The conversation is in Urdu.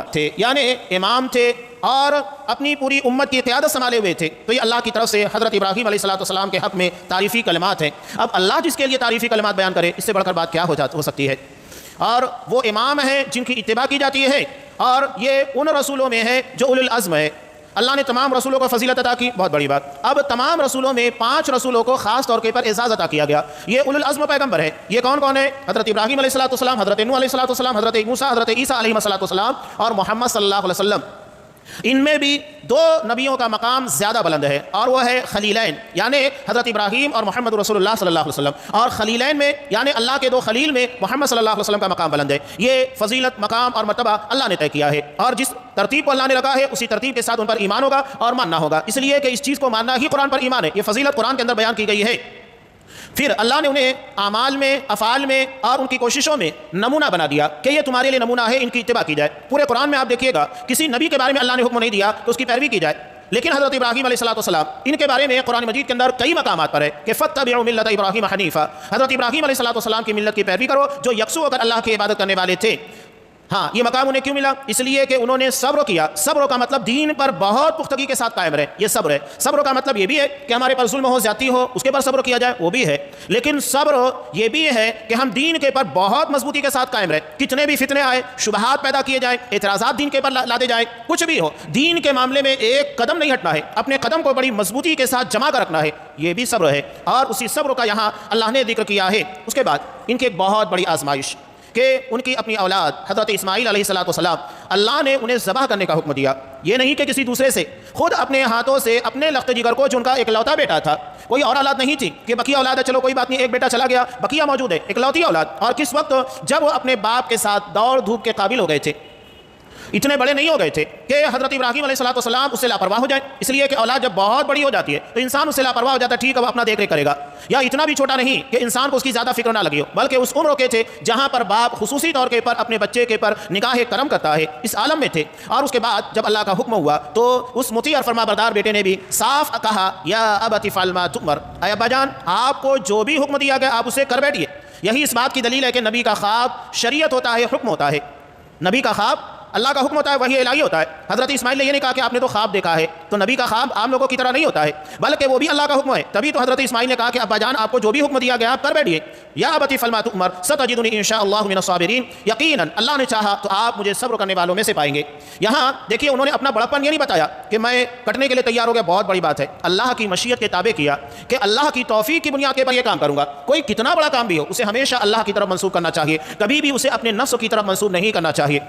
تھے، یعنی امام تھے اور اپنی پوری امت کی قیادت سنبھالے ہوئے تھے، تو یہ اللہ کی طرف سے حضرت ابراہیم علیہ السلام کے حق میں تعریفی کلمات ہیں۔ اب اللہ جس کے لیے تعریفی کلمات بیان کرے، اس سے بڑھ کر بات کیا ہو سکتی ہے؟ اور وہ امام ہیں جن کی اتباع کی جاتی ہے، اور یہ ان رسولوں میں ہے جو اولو العزم ہے۔ اللہ نے تمام رسولوں کو فضیلت عطا کی، بہت بڑی بات۔ اب تمام رسولوں میں 5 رسولوں کو خاص طور کے پر اعزاز عطا کیا گیا، یہ اولو العزم پیغمبر ہے۔ یہ کون کون ہے؟ حضرت ابراہیم علیہ السلام، حضرت نوح علیہ السلام، حضرت موسیٰ، حضرت عیسیٰ علیہ السلام اور محمد صلی اللہ علیہ وسلم۔ ان میں بھی 2 نبیوں کا مقام زیادہ بلند ہے، اور وہ ہے خلیلین، یعنی حضرت ابراہیم اور محمد رسول اللہ صلی اللہ علیہ وسلم۔ اور خلیلین میں یعنی اللہ کے 2 خلیل میں محمد صلی اللہ علیہ وسلم کا مقام بلند ہے۔ یہ فضیلت، مقام اور مرتبہ اللہ نے طے کیا ہے، اور جس ترتیب کو اللہ نے رکھا ہے اسی ترتیب کے ساتھ ان پر ایمان ہوگا اور ماننا ہوگا، اس لیے کہ اس چیز کو ماننا ہی قرآن پر ایمان ہے۔ یہ فضیلت قرآن کے اندر بیان کی گئی ہے۔ پھر اللہ نے انہیں اعمال میں، افعال میں اور ان کی کوششوں میں نمونہ بنا دیا کہ یہ تمہارے لیے نمونہ ہے، ان کی اتباع کی جائے۔ پورے قرآن میں آپ دیکھیے گا کسی نبی کے بارے میں اللہ نے حکم نہیں دیا کہ اس کی پیروی کی جائے، لیکن حضرت ابراہیم علیہ السلام ان کے بارے میں قرآن مجید کے اندر کئی مقامات پر ہے کہ فَاتَّبِعُوا مِلَّةَ إِبْرَاهِيمَ حَنِيفًا، حضرت ابراہیم علیہ السلام کی ملت کی پیروی کرو جو یکسو ہو کر اللہ کی عبادت کرنے والے تھے۔ ہاں، یہ مقام انہیں کیوں ملا؟ اس لیے کہ انہوں نے صبر کیا۔ صبر کا مطلب دین پر بہت پختگی کے ساتھ قائم رہے، یہ صبر ہے۔ صبر کا مطلب یہ بھی ہے کہ ہمارے پر ظلم ہو، زیادتی ہو، اس کے پر صبر کیا جائے، وہ بھی ہے۔ لیکن صبر یہ بھی ہے کہ ہم دین کے پر بہت مضبوطی کے ساتھ قائم رہے، کتنے بھی فتنے آئے، شبہات پیدا کیے جائیں، اعتراضات دین کے پر لادے جائیں، کچھ بھی ہو، دین کے معاملے میں ایک قدم نہیں ہٹنا ہے، اپنے قدم کو بڑی مضبوطی کے ساتھ جما کر رکھنا ہے، یہ بھی صبر ہے۔ اور اسی صبر کا یہاں اللہ نے ذکر کیا ہے۔ اس کے بعد ان کی ایک بہت بڑی آزمائش کہ ان کی اپنی اولاد حضرت اسماعیل علیہ السلام، اللہ نے انہیں ذبح کرنے کا حکم دیا۔ یہ نہیں کہ کسی دوسرے سے، خود اپنے ہاتھوں سے اپنے لخت جگر کو، جو ان کا اکلوتا بیٹا تھا، کوئی اور اولاد نہیں تھی کہ بقیہ اولاد ہے، چلو کوئی بات نہیں، ایک بیٹا چلا گیا، بقیہ موجود ہے، اکلوتی اولاد۔ اور کس وقت؟ جب وہ اپنے باپ کے ساتھ دوڑ دھوپ کے قابل ہو گئے تھے، اتنے بڑے نہیں ہو گئے تھے کہ حضرت ابراہیم علیہ السلام اس سے لاپرواہ ہو جائیں، اس لیے کہ اولاد جب بہت بڑی ہو جاتی ہے تو انسان اس سے لاپرواہ ہو جاتا ہے، ٹھیک ہے وہ اپنا دیکھ ریکھ کرے گا، یا اتنا بھی چھوٹا نہیں کہ انسان کو اس کی زیادہ فکر نہ لگی ہو، بلکہ اس عمر کے تھے جہاں پر باپ خصوصی طور کے پر اپنے بچے کے پر نگاہ کرم کرتا ہے، اس عالم میں تھے۔ اور اس کے بعد جب اللہ کا حکم ہوا تو اس مطیع اور فرما بردار بیٹے نے بھی صاف کہا، یا ابت افعل ما تؤمر، اے ابا جان آپ کو جو بھی حکم دیا گیا آپ اسے کر بیٹھیے۔ یہی اس بات کی دلیل ہے کہ نبی کا خواب شریعت ہوتا ہے، حکم ہوتا ہے۔ نبی کا خواب اللہ کا حکم ہوتا ہے، وحی الہی ہوتا ہے۔ حضرت اسماعیل نے یہ نہیں کہا کہ آپ نے تو خواب دیکھا ہے، تو نبی کا خواب عام لوگوں کی طرح نہیں ہوتا ہے، بلکہ وہ بھی اللہ کا حکم ہے۔ تبھی تو حضرت اسماعیل نے کہا کہ ابا جان آپ کو جو بھی حکم دیا گیا آپ کر بیٹھیے، یا ابت افعل ما تؤمر ستجدنی ان شاء اللہ من الصابرین، یقیناً اللہ نے چاہا تو آپ مجھے صبر کرنے والوں میں سے پائیں گے۔ یہاں دیکھیے انہوں نے اپنا بڑپن یہ نہیں بتایا کہ میں کٹنے کے لیے تیار ہو گیا، بہت بڑی بات ہے، اللہ کی مشیت کے تابع کیا کہ اللہ کی توفیق کی بنیاد پر یہ کام کروں گا۔ کوئی کتنا بڑا کام بھی ہو اسے ہمیشہ اللہ کی طرف منسوب کرنا چاہیے، کبھی بھی اسے اپنے نفس کی طرف منسوب نہیں کرنا چاہیے۔